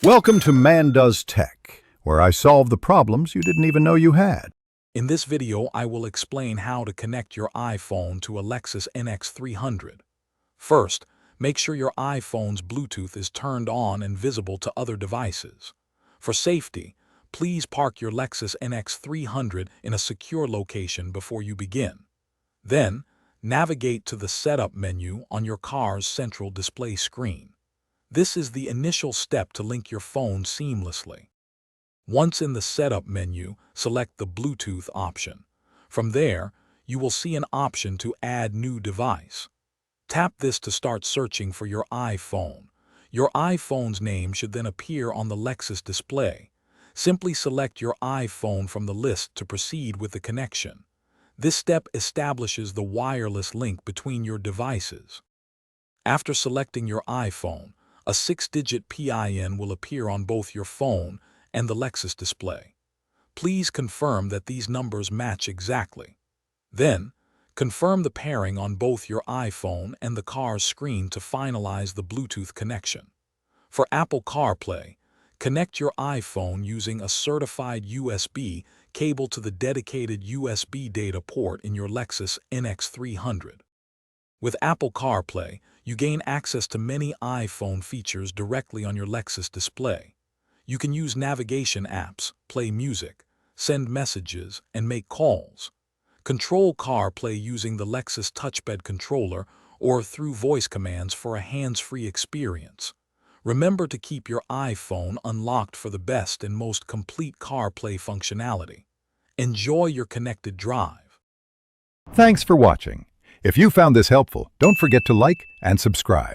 Welcome to Man Does Tech, where I solve the problems you didn't even know you had. In this video, I will explain how to connect your iPhone to a Lexus NX 300. First, make sure your iPhone's Bluetooth is turned on and visible to other devices. For safety, please park your Lexus NX 300 in a secure location before you begin. Then, navigate to the Setup menu on your car's central display screen. This is the initial step to link your phone seamlessly. Once in the Setup menu, select the Bluetooth option. From there, you will see an option to add new device. Tap this to start searching for your iPhone. Your iPhone's name should then appear on the Lexus display. Simply select your iPhone from the list to proceed with the connection. This step establishes the wireless link between your devices. After selecting your iPhone, a 6-digit PIN will appear on both your phone and the Lexus display. Please confirm that these numbers match exactly. Then, confirm the pairing on both your iPhone and the car's screen to finalize the Bluetooth connection. For Apple CarPlay, connect your iPhone using a certified USB cable to the dedicated USB data port in your Lexus NX 300. With Apple CarPlay, you gain access to many iPhone features directly on your Lexus display. You can use navigation apps, play music, send messages, and make calls. Control CarPlay using the Lexus touchpad controller or through voice commands for a hands-free experience. Remember to keep your iPhone unlocked for the best and most complete CarPlay functionality. Enjoy your connected drive. Thanks for watching. If you found this helpful, don't forget to like and subscribe.